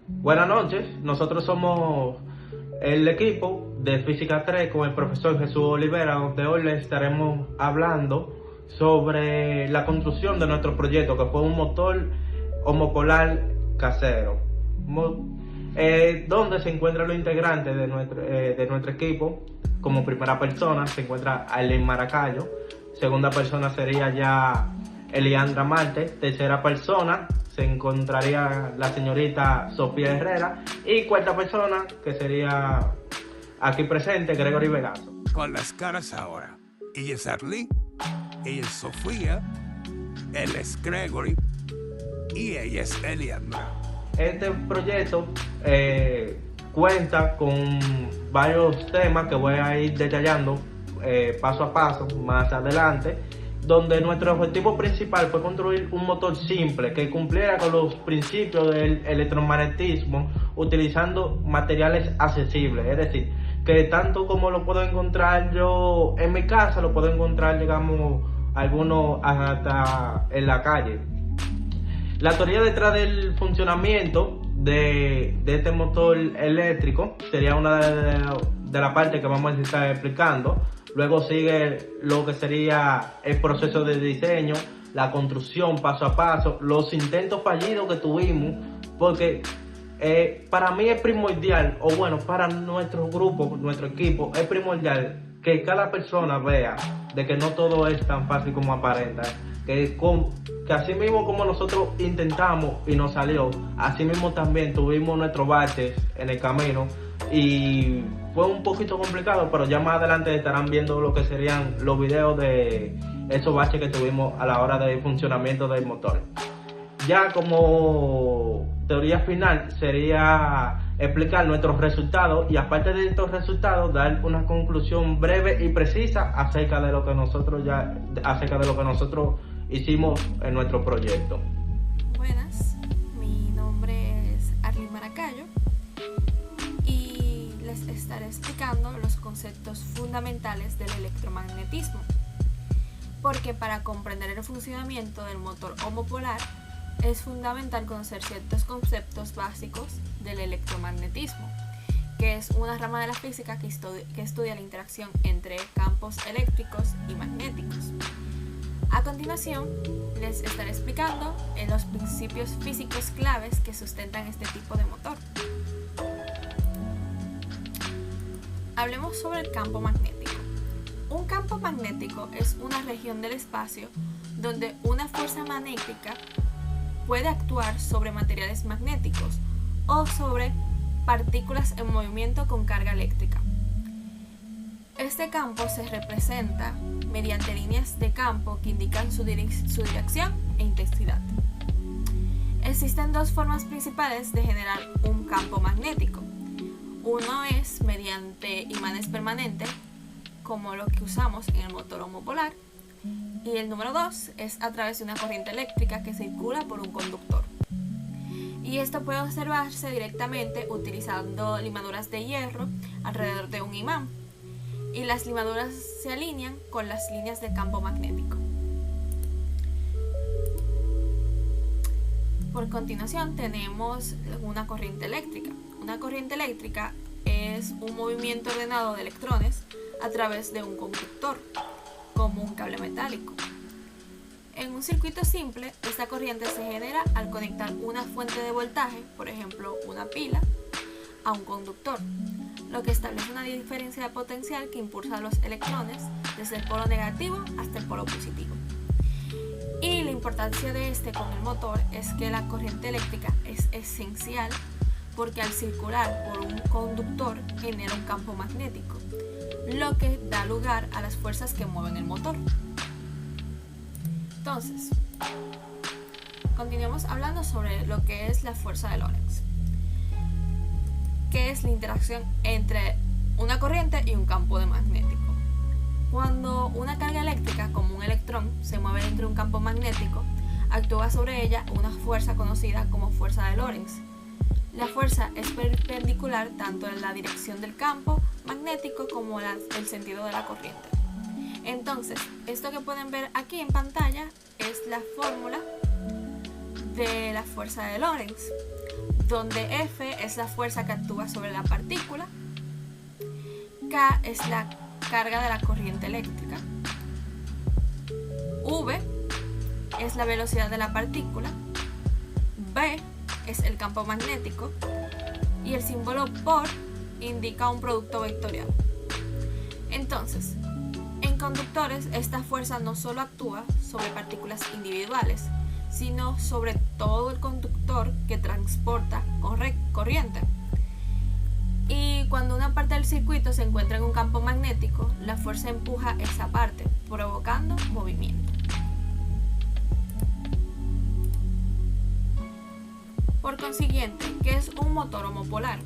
Buenas noches, nosotros somos el equipo de Física 3 con el profesor Jesús Olivera, donde hoy les estaremos hablando sobre la construcción de nuestro proyecto, que fue un motor homopolar casero, donde se encuentran los integrantes de nuestro equipo. Como primera persona se encuentra Arlene Maracayo, segunda persona sería ya Eliandra Marte, tercera persona se encontraría la señorita Sofía Herrera y cuarta persona, que sería aquí presente, Gregory Vegaso. Con las caras ahora. Ella es Arlene, ella es Sofía, él es Gregory y ella es Eliandra. Este proyecto cuenta con varios temas que voy a ir detallando paso a paso más adelante, donde nuestro objetivo principal fue construir un motor simple que cumpliera con los principios del electromagnetismo utilizando materiales accesibles, es decir, que tanto como lo puedo encontrar yo en mi casa, lo puedo encontrar, digamos, algunos hasta en la calle. La teoría detrás del funcionamiento de este motor eléctrico sería una de las partes que vamos a estar explicando. Luego sigue lo que sería el proceso de diseño, la construcción paso a paso, los intentos fallidos que tuvimos, porque para mí es primordial, o bueno, para nuestro grupo, nuestro equipo, es primordial que cada persona vea de que no todo es tan fácil como aparenta, que así mismo como nosotros intentamos y nos salió, así mismo también tuvimos nuestros baches en el camino y fue un poquito complicado, pero ya más adelante estarán viendo lo que serían los videos de esos baches que tuvimos a la hora del funcionamiento del motor. Ya como teoría final sería explicar nuestros resultados y aparte de estos resultados dar una conclusión breve y precisa acerca de lo que nosotros hicimos en nuestro proyecto. Buenas, mi nombre es Arlene Maracayo y les estaré explicando los conceptos fundamentales del electromagnetismo, porque para comprender el funcionamiento del motor homopolar es fundamental conocer ciertos conceptos básicos del electromagnetismo, que es una rama de la física que estudia la interacción entre campos eléctricos y magnéticos. A continuación, les estaré explicando los principios físicos claves que sustentan este tipo de motor. Hablemos sobre el campo magnético. Un campo magnético es una región del espacio donde una fuerza magnética puede actuar sobre materiales magnéticos o sobre partículas en movimiento con carga eléctrica. Este campo se representa mediante líneas de campo que indican su dirección e intensidad. Existen dos formas principales de generar un campo magnético. Uno es mediante imanes permanentes, como lo que usamos en el motor homopolar, y el número 2 es a través de una corriente eléctrica que circula por un conductor. Y esto puede observarse directamente utilizando limaduras de hierro alrededor de un imán. Y las limaduras se alinean con las líneas de campo magnético. Por continuación tenemos una corriente eléctrica. Una corriente eléctrica es un movimiento ordenado de electrones a través de un conductor, como un cable metálico. En un circuito simple, esta corriente se genera al conectar una fuente de voltaje, por ejemplo una pila, a un conductor, lo que establece una diferencia de potencial que impulsa a los electrones desde el polo negativo hasta el polo positivo. Y la importancia de este con el motor es que la corriente eléctrica es esencial porque al circular por un conductor genera un campo magnético, lo que da lugar a las fuerzas que mueven el motor. Entonces, continuamos hablando sobre lo que es la fuerza de Lorentz, que es la interacción entre una corriente y un campo magnético. Cuando una carga eléctrica, como un electrón, se mueve dentro de un campo magnético, actúa sobre ella una fuerza conocida como fuerza de Lorentz. La fuerza es perpendicular tanto en la dirección del campo magnético como el sentido de la corriente. Entonces, esto que pueden ver aquí en pantalla es la fórmula de la fuerza de Lorentz, donde F es la fuerza que actúa sobre la partícula, K es la carga de la corriente eléctrica, V es la velocidad de la partícula, B es el campo magnético y el símbolo por indica un producto vectorial. Entonces, en conductores esta fuerza no solo actúa sobre partículas individuales, sino sobre todo el conductor que transporta corriente. Y cuando una parte del circuito se encuentra en un campo magnético, la fuerza empuja esa parte, provocando movimiento. Por consiguiente, ¿qué es un motor homopolar?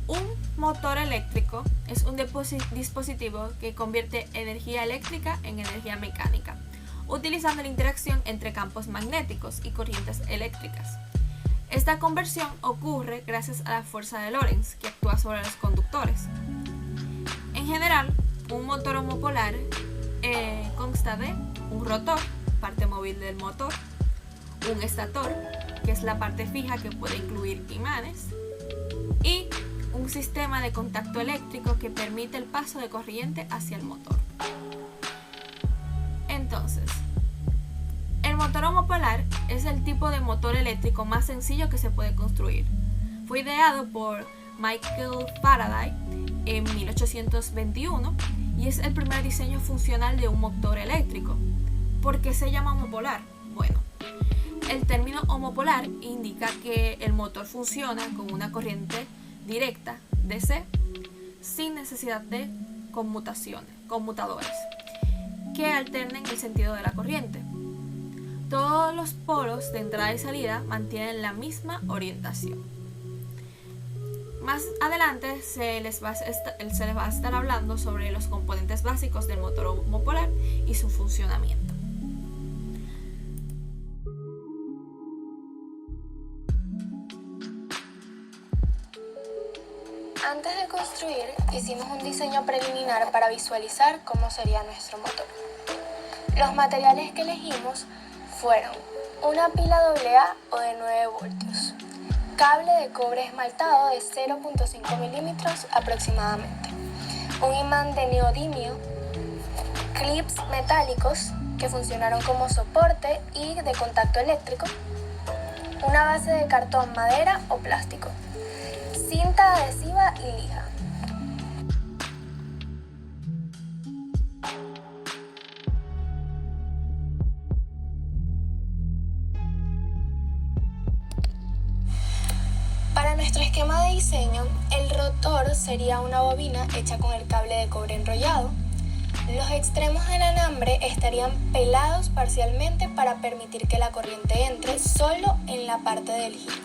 Un motor eléctrico es un dispositivo que convierte energía eléctrica en energía mecánica, utilizando la interacción entre campos magnéticos y corrientes eléctricas. Esta conversión ocurre gracias a la fuerza de Lorentz, que actúa sobre los conductores. En general, un motor homopolar consta de un rotor, parte móvil del motor, un estator, que es la parte fija que puede incluir imanes, y un sistema de contacto eléctrico que permite el paso de corriente hacia el motor. Entonces, el motor homopolar es el tipo de motor eléctrico más sencillo que se puede construir. Fue ideado por Michael Faraday en 1821 y es el primer diseño funcional de un motor eléctrico. ¿Por qué se llama homopolar? Bueno, el término homopolar indica que el motor funciona con una corriente directa DC sin necesidad de conmutadores que alternen el sentido de la corriente. Todos los polos de entrada y salida mantienen la misma orientación. Más adelante se les va a estar hablando sobre los componentes básicos del motor homopolar y su funcionamiento. Antes de construir, hicimos un diseño preliminar para visualizar cómo sería nuestro motor. Los materiales que elegimos fueron una pila AA o de 9 voltios, cable de cobre esmaltado de 0.5 milímetros aproximadamente, un imán de neodimio, clips metálicos que funcionaron como soporte y de contacto eléctrico, una base de cartón, madera o plástico, cinta adhesiva y lija. Para nuestro esquema de diseño, el rotor sería una bobina hecha con el cable de cobre enrollado. Los extremos del alambre estarían pelados parcialmente para permitir que la corriente entre solo en la parte del giro.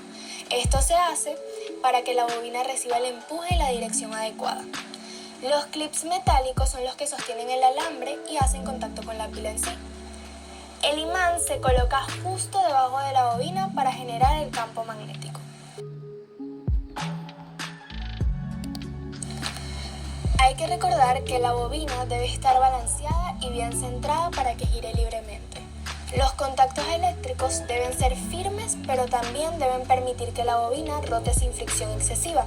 Esto se hace para que la bobina reciba el empuje y la dirección adecuada. Los clips metálicos son los que sostienen el alambre y hacen contacto con la pila en sí. El imán se coloca justo debajo de la bobina para generar el campo magnético. Hay que recordar que la bobina debe estar balanceada y bien centrada para que gire libremente. Los contactos eléctricos deben ser firmes, pero también deben permitir que la bobina rote sin fricción excesiva.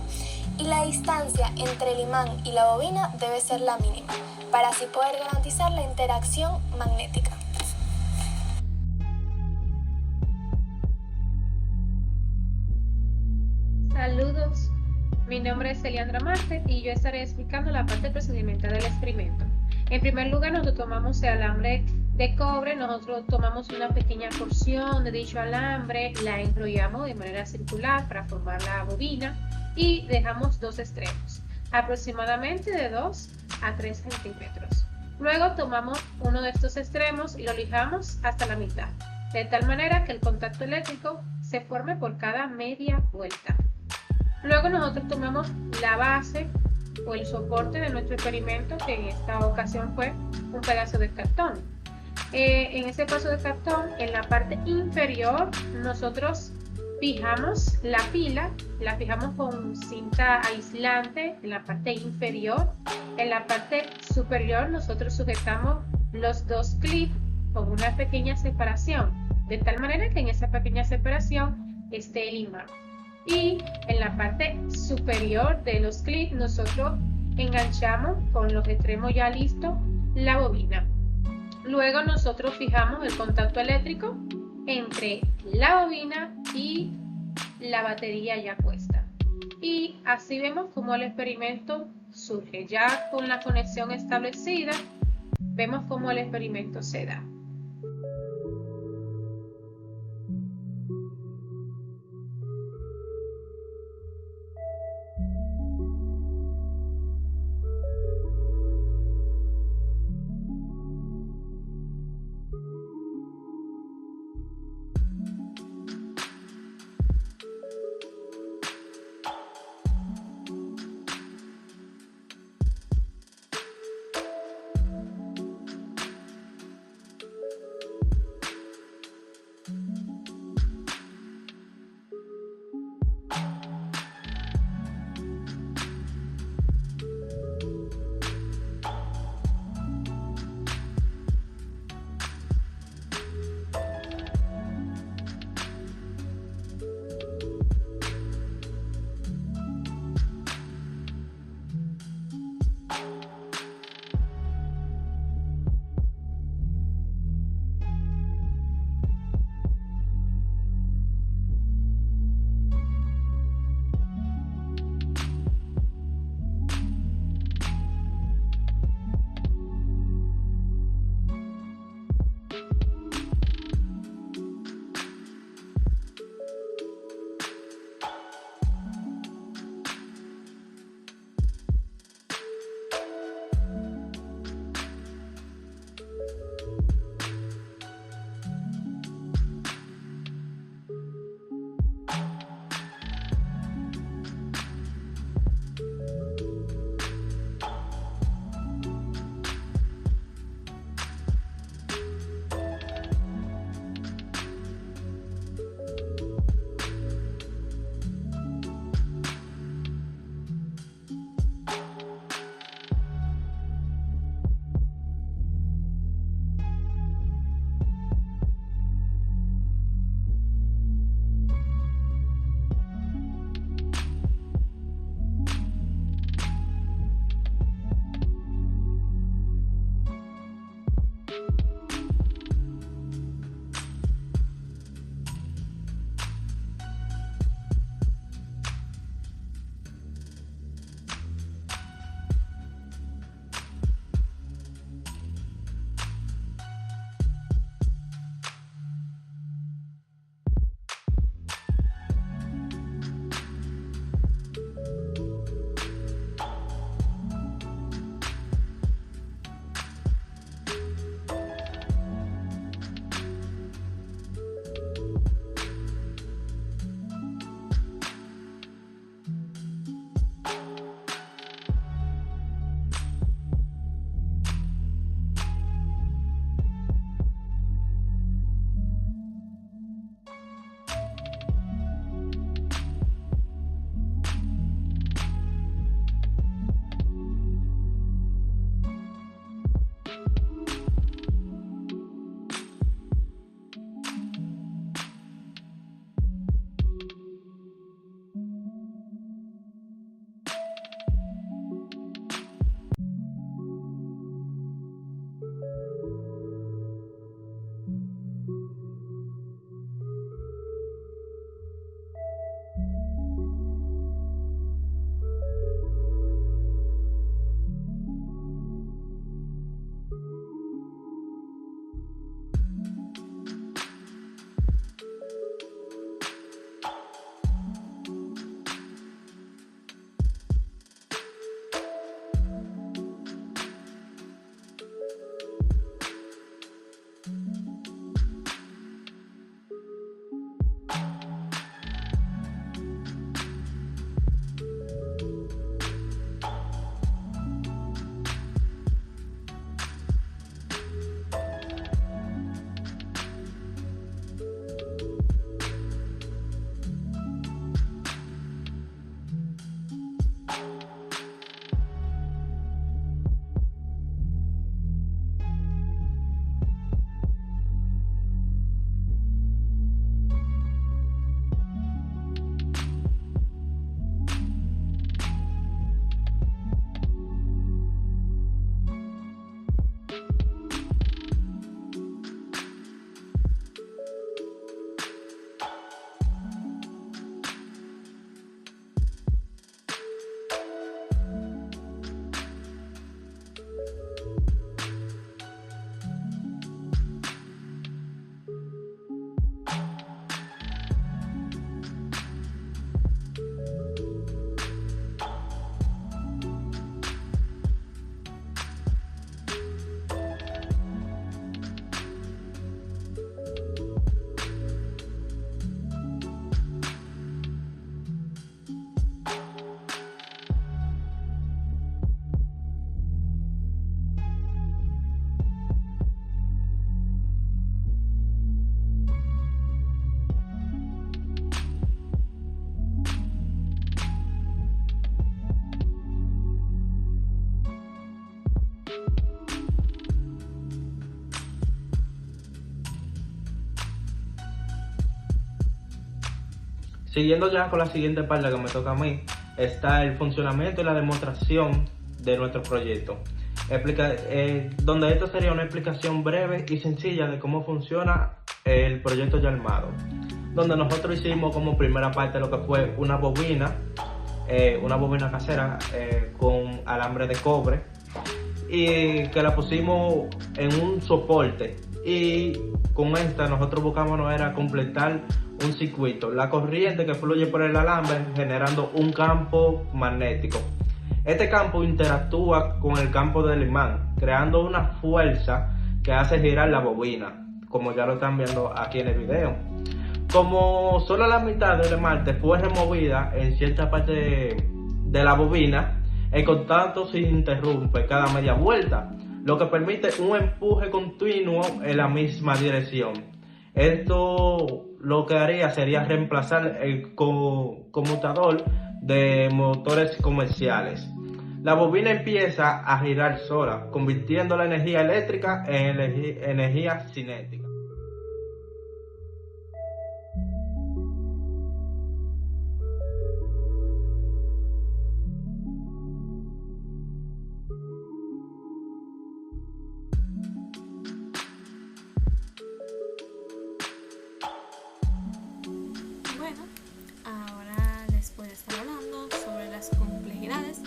Y la distancia entre el imán y la bobina debe ser la mínima, para así poder garantizar la interacción magnética. Saludos, mi nombre es Eliandra Marte y yo estaré explicando la parte procedimental del experimento. En primer lugar, nosotros tomamos el alambre de cobre, nosotros tomamos una pequeña porción de dicho alambre, la enrollamos de manera circular para formar la bobina y dejamos dos extremos, aproximadamente de 2 a 3 centímetros. Luego tomamos uno de estos extremos y lo lijamos hasta la mitad, de tal manera que el contacto eléctrico se forme por cada media vuelta. Luego nosotros tomamos la base o el soporte de nuestro experimento, que en esta ocasión fue un pedazo de cartón. En ese pedazo de cartón, en la parte inferior, nosotros fijamos la pila, la fijamos con cinta aislante en la parte inferior. En la parte superior, nosotros sujetamos los dos clips con una pequeña separación, de tal manera que en esa pequeña separación esté el imán. Y en la parte superior de los clips nosotros enganchamos con los extremos ya listos la bobina. Luego nosotros fijamos el contacto eléctrico entre la bobina y la batería ya puesta. Y así vemos cómo el experimento surge. Ya con la conexión establecida, vemos cómo el experimento se da. Siguiendo ya con la siguiente parte que me toca a mí, está el funcionamiento y la demostración de nuestro proyecto. Donde esto sería una explicación breve y sencilla de cómo funciona el proyecto ya armado. Donde nosotros hicimos como primera parte lo que fue una bobina casera con alambre de cobre, y que la pusimos en un soporte, y con esta nosotros buscamos no era completar un circuito, la corriente que fluye por el alambre generando un campo magnético. Este campo interactúa con el campo del imán, creando una fuerza que hace girar la bobina, como ya lo están viendo aquí en el video. Como solo la mitad del esmalte fue removida en cierta parte de la bobina, el contacto se interrumpe cada media vuelta, lo que permite un empuje continuo en la misma dirección. Esto lo que haría sería reemplazar el conmutador de motores comerciales. La bobina empieza a girar sola, convirtiendo la energía eléctrica en energía cinética. Bueno, ahora les voy a estar hablando sobre las complejidades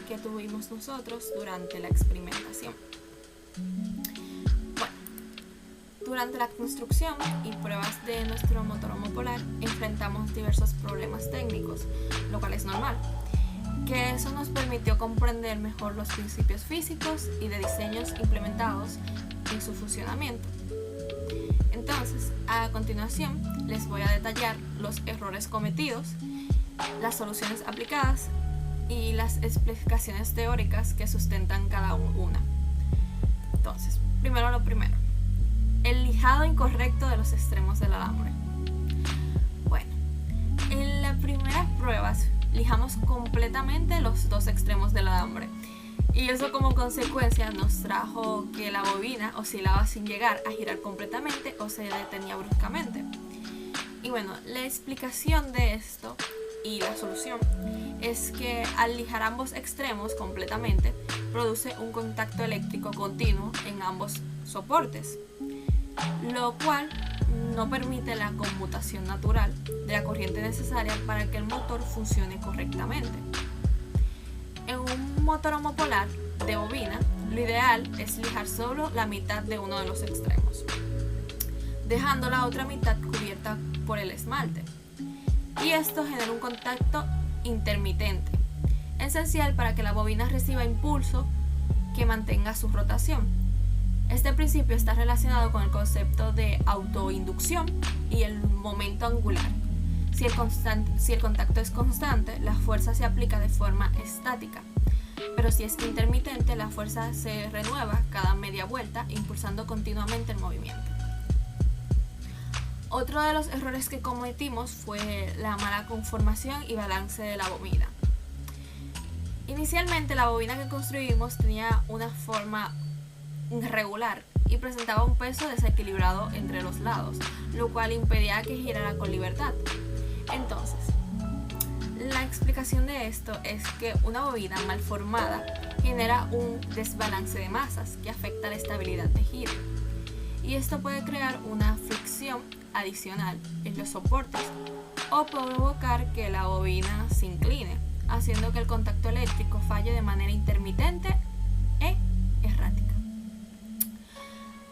que tuvimos nosotros durante la experimentación. Bueno, durante la construcción y pruebas de nuestro motorhome polar enfrentamos diversos problemas técnicos, lo cual es normal, que eso nos permitió comprender mejor los principios físicos y de diseños implementados en su funcionamiento. Entonces, a continuación, les voy a detallar los errores cometidos, las soluciones aplicadas y las explicaciones teóricas que sustentan cada una. Entonces, primero lo primero, el lijado incorrecto de los extremos del alambre. Bueno, en las primeras pruebas lijamos completamente los dos extremos del alambre, y eso como consecuencia nos trajo que la bobina oscilaba sin llegar a girar completamente o se detenía bruscamente. Y bueno, la explicación de esto y la solución es que al lijar ambos extremos completamente produce un contacto eléctrico continuo en ambos soportes, lo cual no permite la conmutación natural de la corriente necesaria para que el motor funcione correctamente. En un motorhome polar de bobina, lo ideal es lijar solo la mitad de uno de los extremos, dejando la otra mitad cubierta por el esmalte. Y esto genera un contacto intermitente, esencial para que la bobina reciba impulso que mantenga su rotación. Este principio está relacionado con el concepto de autoinducción y el momento angular. Si el contacto es constante, la fuerza se aplica de forma estática, pero si es intermitente, la fuerza se renueva cada media vuelta, impulsando continuamente el movimiento. Otro de los errores que cometimos fue la mala conformación y balance de la bobina. Inicialmente, la bobina que construimos tenía una forma irregular y presentaba un peso desequilibrado entre los lados, lo cual impedía que girara con libertad. Entonces, la explicación de esto es que una bobina mal formada genera un desbalance de masas que afecta la estabilidad de giro, y esto puede crear una fricción adicional en los soportes o provocar que la bobina se incline, haciendo que el contacto eléctrico falle de manera intermitente e errática.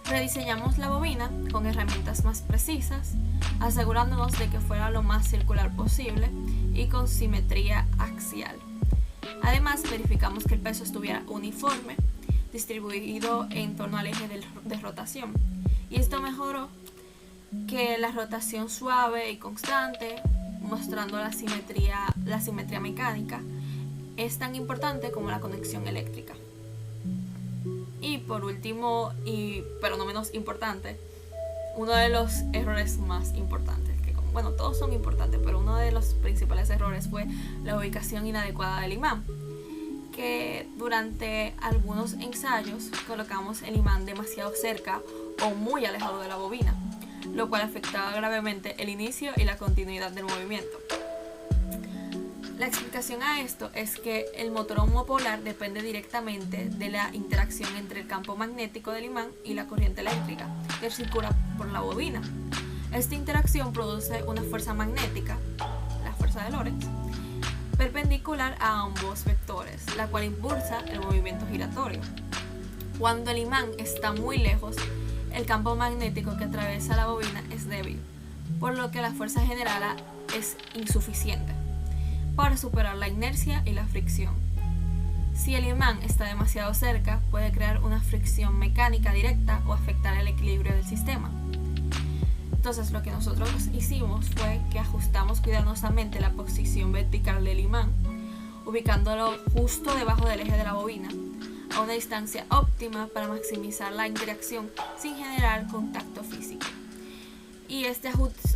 Rediseñamos la bobina con herramientas más precisas, asegurándonos de que fuera lo más circular posible y con simetría axial. Además, verificamos que el peso estuviera uniforme, distribuido en torno al eje de rotación, y esto mejoró que la rotación suave y constante, mostrando la simetría mecánica, es tan importante como la conexión eléctrica. Y por último, pero no menos importante, uno de los errores más importantes, que bueno, todos son importantes, pero uno de los principales errores fue la ubicación inadecuada del imán, que durante algunos ensayos colocamos el imán demasiado cerca o muy alejado de la bobina, lo cual afectaba gravemente el inicio y la continuidad del movimiento. La explicación a esto es que el motor homopolar depende directamente de la interacción entre el campo magnético del imán y la corriente eléctrica que circula por la bobina. Esta interacción produce una fuerza magnética, la fuerza de Lorentz, perpendicular a ambos vectores, la cual impulsa el movimiento giratorio. Cuando el imán está muy lejos, el campo magnético que atraviesa la bobina es débil, por lo que la fuerza generada es insuficiente para superar la inercia y la fricción. Si el imán está demasiado cerca, puede crear una fricción mecánica directa o afectar el equilibrio del sistema. Entonces lo que nosotros hicimos fue que ajustamos cuidadosamente la posición vertical del imán, ubicándolo justo debajo del eje de la bobina, a una distancia óptima para maximizar la interacción sin generar contacto físico. Y este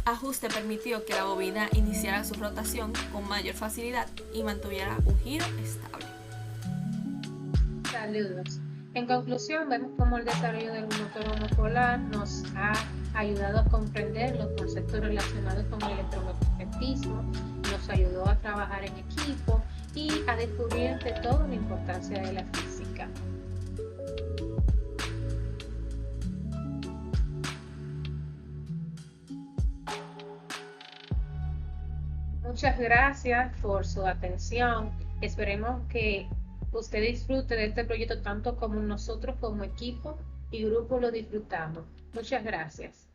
ajuste permitió que la bobina iniciara su rotación con mayor facilidad y mantuviera un giro estable. Saludos. En conclusión, vemos cómo el desarrollo del motor homopolar nos ha ayudado a comprender los conceptos relacionados con el electromagnetismo, nos ayudó a trabajar en equipo y a descubrir entre todo la importancia de la física. Muchas gracias por su atención. Esperemos que usted disfrute de este proyecto tanto como nosotros como equipo y grupo lo disfrutamos. Muchas gracias.